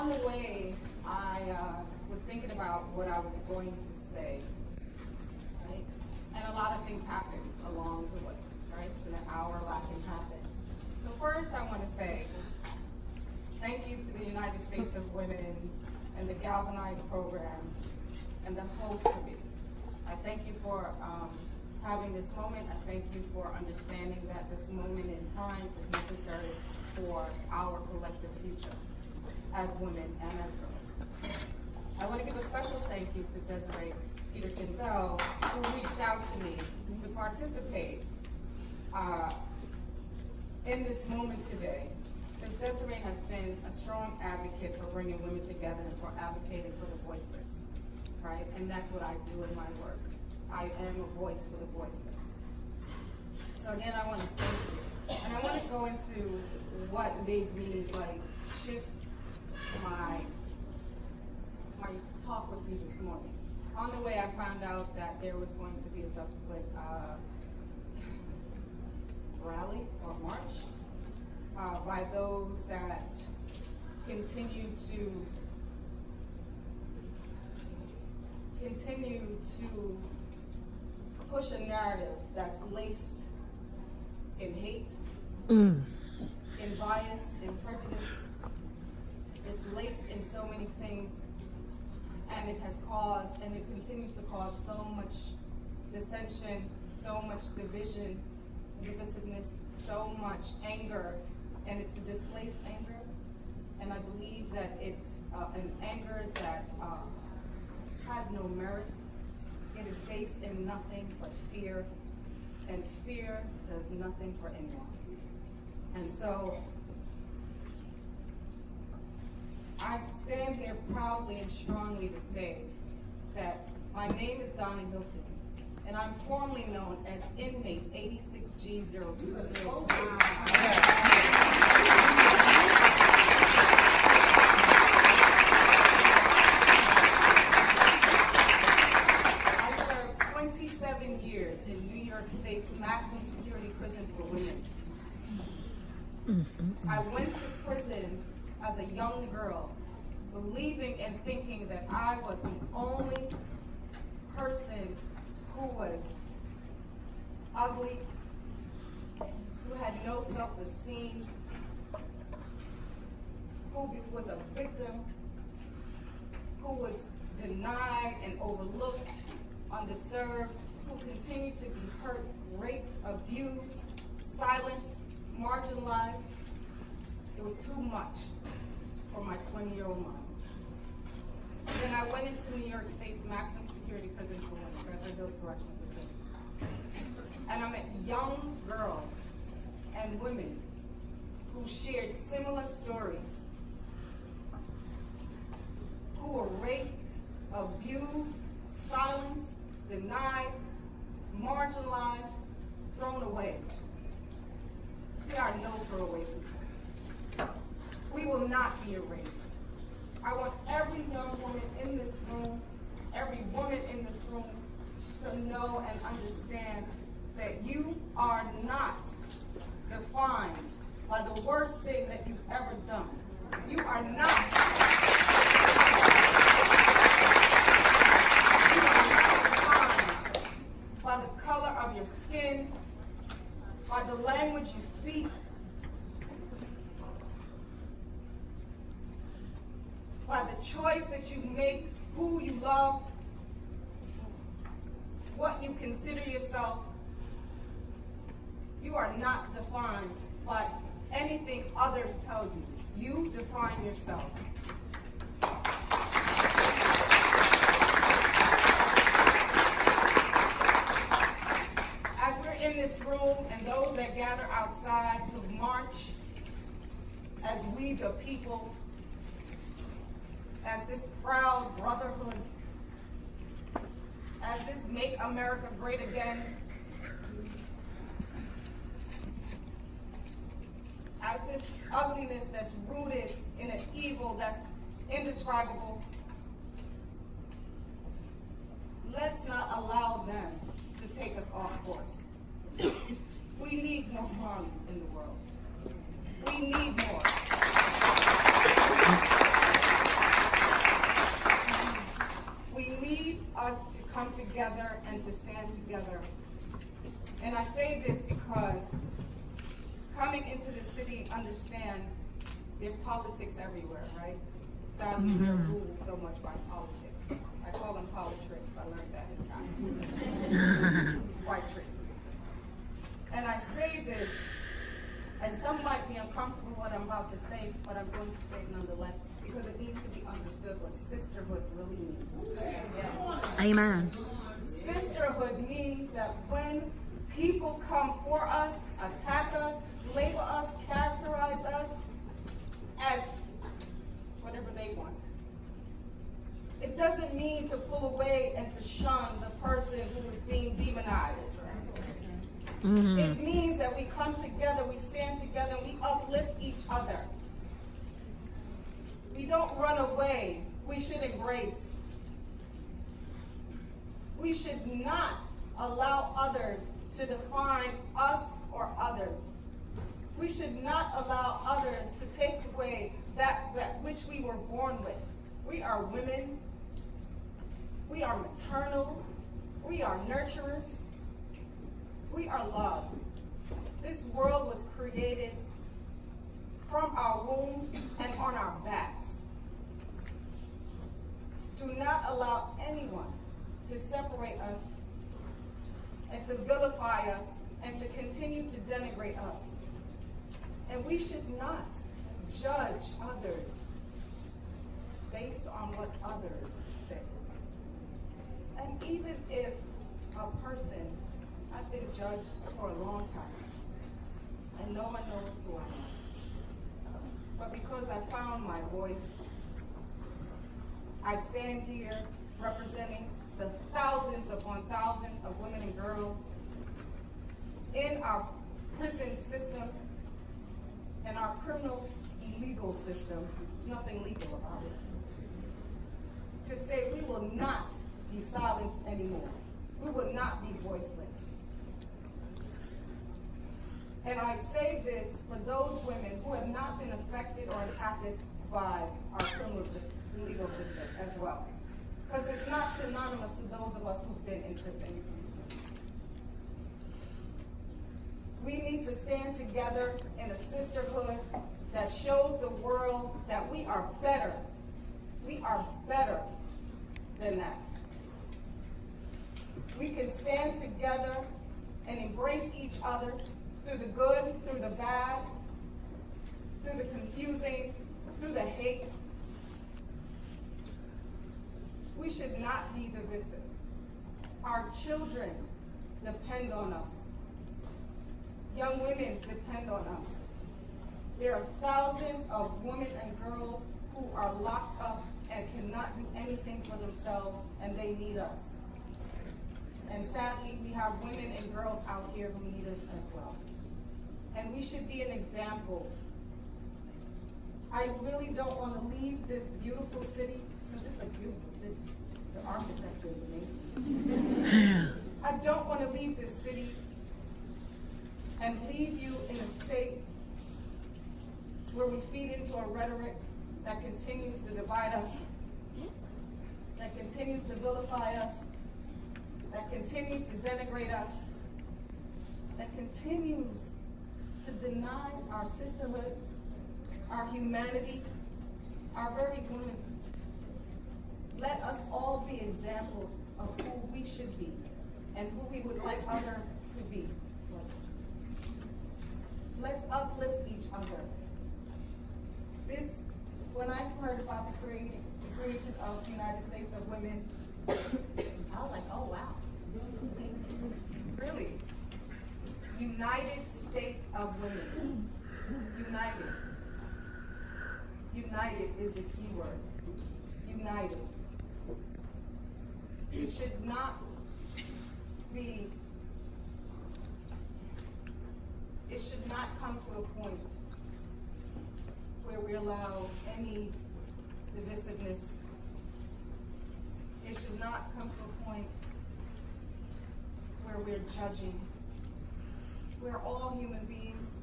on the way, I was thinking about what I was going to say, right? And a lot of things happened along the way, right? In an hour, a lot can happen. So first, I want to say thank you to the United States of Women and the Galvanized program and the host committee. I thank you for having this moment. I thank you for understanding that this moment in time is necessary for our collective future as women and as girls. I want to give a special thank you to Desiree Peterkin-Bell, who reached out to me to participate in this moment today. Because Desiree has been a strong advocate for bringing women together and for advocating for the voiceless, right? And that's what I do in my work. I am a voice for the voiceless. So again, I want to thank you. And I want to go into what made me shift my talk with you this morning. On the way, I found out that there was going to be a subsequent rally or march by those that continue to push a narrative that's laced in hate, in bias, in prejudice. It's laced in so many things, and it has caused, and it continues to cause so much dissension, so much division, divisiveness, so much anger, and it's a displaced anger. And I believe that it's an anger that has no merit. It is based in nothing but fear, and fear does nothing for anyone. And so I stand here proudly and strongly to say that my name is Donna Hilton, and I'm formally known as inmate 86G0206. I served 27 years in New York State's maximum security prison for women. I went to prison as a young girl, believing and thinking that I was the only person who was ugly, who had no self-esteem, who was a victim, who was denied and overlooked, underserved, who continued to be hurt, raped, abused, silenced, marginalized. It was too much for my 20-year-old mind. And then I went into New York State's maximum security prison for women, Beverly Hills Correctional Facility. And I met young girls and women who shared similar stories, who were raped, abused, silenced, denied, marginalized, thrown away. We are no throwaway people. We will not be erased. I want every young woman in this room, every woman in this room, to know and understand that you are not defined by the worst thing that you've ever done. You are not defined by the color of your skin, by the language you speak, by the choice that you make, who you love, what you consider yourself. You are not defined by anything others tell you. You define yourself. As we're in this room and those that gather outside to march, as we the people, as this proud brotherhood, as this Make America Great Again, as this ugliness that's rooted in an evil that's indescribable, let's not allow them to take us off course. We need more Marleys in the world. We need more. understand there's politics everywhere, right? Sadly, we're ruled so much by politics. I call them politics. I learned that in time. Quite tricky. And I say this, and some might be uncomfortable with what I'm about to say, but I'm going to say it nonetheless, because it needs to be understood what sisterhood really means. Amen. Sisterhood means that when people come for us, attack us, label us, characterize us as whatever they want, it doesn't mean to pull away and to shun the person who is being demonized. It means that we come together, we stand together, and we uplift each other. We don't run away. We should embrace. We should not allow others to define us or others. We should not allow others to take away that which we were born with. We are women. We are maternal. We are nurturers. We are love. This world was created from our wombs and on our backs. Do not allow anyone to separate us and to vilify us and to continue to denigrate us. And we should not judge others based on what others say. And even if a person, I've been judged for a long time, and no one knows who I am. But because I found my voice, I stand here representing the thousands upon thousands of women and girls in our prison system and our criminal illegal system. There's nothing legal about it. To say we will not be silenced anymore. We will not be voiceless. And I say this for those women who have not been affected or impacted by our criminal legal system as well. Because it's not synonymous to those of us who've been in prison. We need to stand together in a sisterhood that shows the world that we are better. We are better than that. We can stand together and embrace each other through the good, through the bad, through the confusing, through the hate. We should not be divisive. Our children depend on us. Young women depend on us. There are thousands of women and girls who are locked up and cannot do anything for themselves, and they need us. And sadly, we have women and girls out here who need us as well. And we should be an example. I really don't want to leave this beautiful city, because it's a beautiful city. The architecture is amazing. I don't want to leave this city and leave you in a state where we feed into a rhetoric that continues to divide us, that continues to vilify us, that continues to denigrate us, that continues to deny our sisterhood, our humanity, our very women. Let us all be examples of who we should be and who we would like others to be. Let's uplift each other. When I heard about the creation of the United States of Women, I was like, oh wow. Really? United States of Women. United. United is the key word. United. It should not be, it should not come to a point where we allow any divisiveness. It should not come to a point where we're judging. We're all human beings.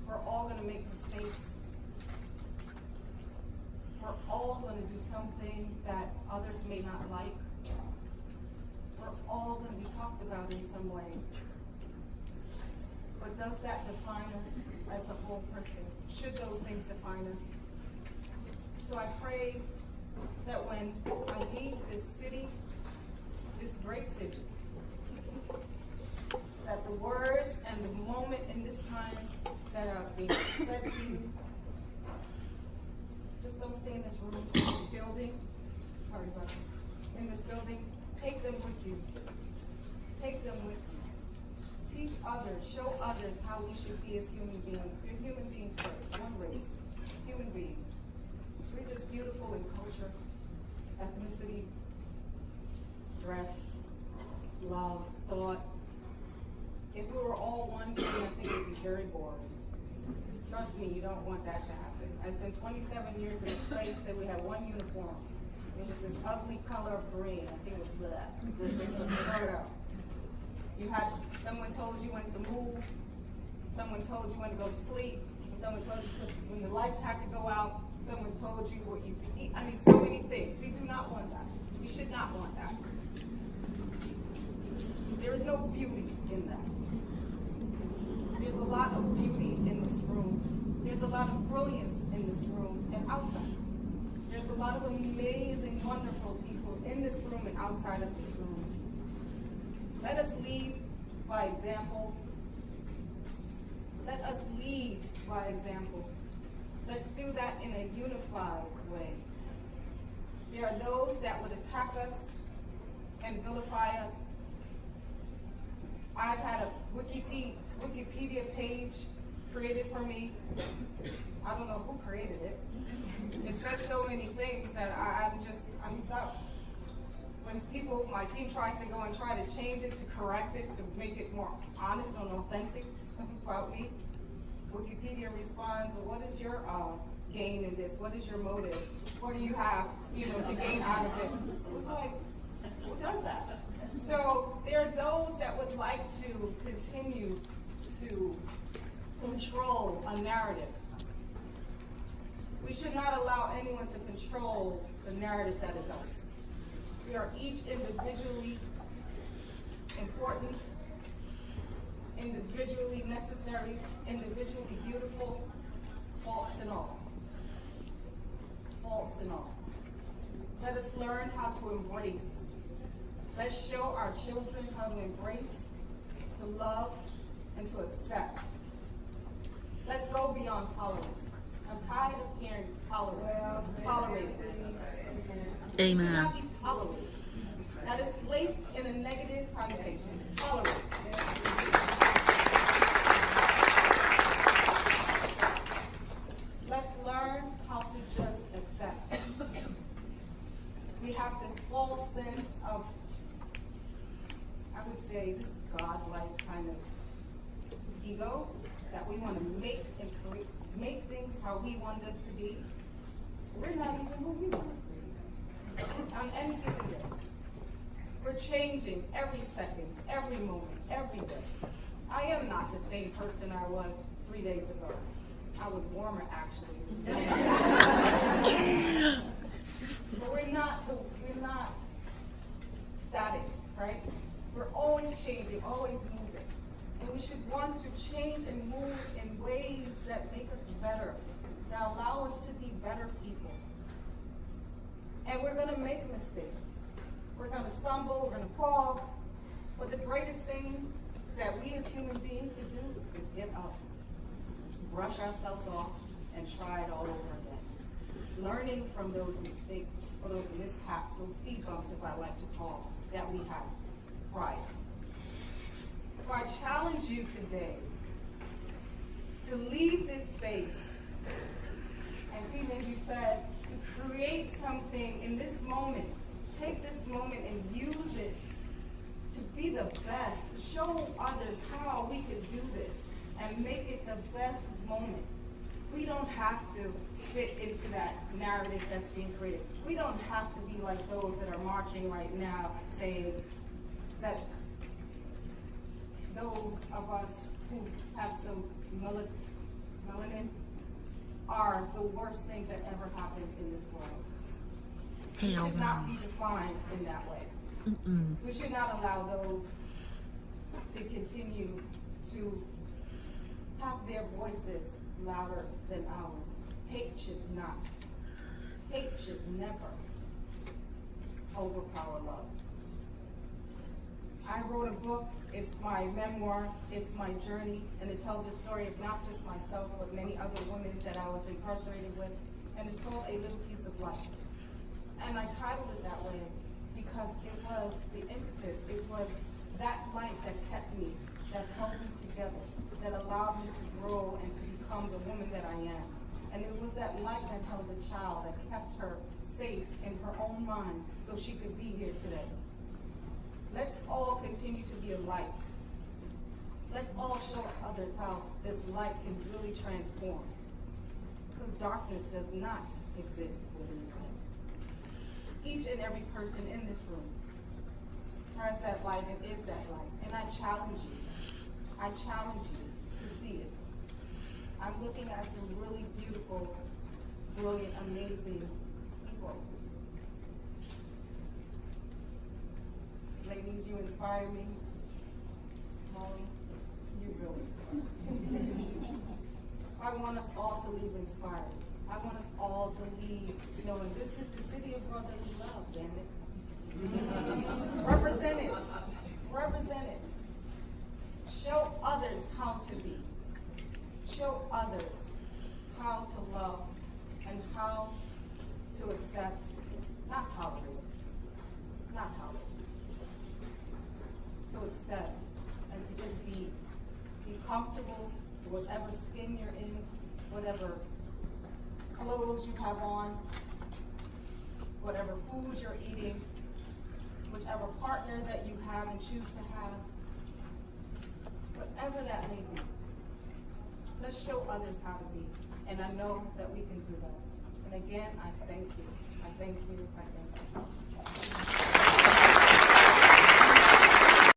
We're all going to make mistakes. We're all going to do something that others may not like. We're all going to be talked about in some way. but does that define us as the whole person? Should those things define us? So I pray that when I leave this city, this great city, that the words and the moment in this time that are being said to you, just don't stay in this room, in this building, sorry about that, in this building, take them with you. Take them with you. Teach others, show others how we should be as human beings. We're human beings first, one race, human beings. We're just beautiful in culture, ethnicities, dress, love, thought. If we were all one thing, I think it would be very boring. Trust me, you don't want that to happen. I spent 27 years in a place that we had one uniform. It was this ugly color of green. I think it was black. Just a photo. You had, someone told you when to move. Someone told you when to go to sleep. Someone told you when the lights had to go out. Someone told you what you could eat. I mean, so many things. We do not want that. We should not want that. There is no beauty in that. There's a lot of beauty in this room. There's a lot of brilliance in this room and outside. There's a lot of amazing, wonderful people in this room and outside of this room. Let us lead by example. Let us lead by example. Let's do that in a unified way. There are those that would attack us and vilify us. I've had a Wikipedia page created for me. I don't know who created it. It says so many things that I'm stuck. When people, my team tries to go and try to change it, to correct it, to make it more honest and authentic about me, Wikipedia responds, what is your gain in this? What is your motive? What do you have, to gain out of it? It was like, who does that? So there are those that would like to continue to control a narrative. We should not allow anyone to control the narrative that is us. We are each individually important, individually necessary, individually beautiful, faults and all. Faults and all. Let us learn how to embrace. Let's show our children how to embrace, to love, and to accept. Let's go beyond tolerance. I'm tired of hearing tolerance, tolerated. It should Amen. not be tolerated. That is placed in a negative connotation. Tolerance. Let's learn how to just accept. We have this false sense of, I would say, this godlike kind of ego that we want to make things how we want it to be. We're not even who we want us to be on any given day. We're changing every second, every moment, every day. I am not the same person I was 3 days ago. I was warmer, actually. But we're not static, right? We're always changing, always moving. And we should want to change and move in ways that make us better, that allow us to be better people. And we're going to make mistakes. We're going to stumble, we're going to fall. But the greatest thing that we as human beings can do is get up, brush ourselves off, and try it all over again. Learning from those mistakes, or those mishaps, those speed bumps, as I like to call, that we have prior. So I challenge you today to leave this space, and Tina, as you said, to create something in this moment. Take this moment and use it to be the best, to show others how we could do this and make it the best moment. We don't have to fit into that narrative that's being created. We don't have to be like those that are marching right now saying that those of us who have some melanin are the worst things that ever happened in this world. We should not be defined in that way. We should not allow those to continue to have their voices louder than ours. Hate should not. Hate should never overpower love. I wrote a book, it's my memoir, it's my journey, and it tells the story of not just myself, but many other women that I was incarcerated with, and it's called A Little Piece of Life. And I titled it that way because it was the impetus, it was that light that kept me, that held me together, that allowed me to grow and to become the woman that I am. And it was that light that held the child, that kept her safe in her own mind so she could be here today. Let's all continue to be a light. Let's all show others how this light can really transform. Because darkness does not exist where there's light. Each and every person in this room has that light and is that light. And I challenge you to see it. I'm looking at some really beautiful, brilliant, amazing people. Ladies, you inspire me. Molly, you really inspire me. I want us all to leave inspired. I want us all to leave knowing this is the city of brotherly love, damn it. Represent it. Represent it. Show others how to be. Show others how to love and how to accept, not tolerate, to accept and to just be comfortable with whatever skin you're in, whatever clothes you have on, whatever foods you're eating, whichever partner that you have and choose to have, whatever that may be. Let's show others how to be. And I know that we can do that. And again, I thank you. I thank you. I thank you.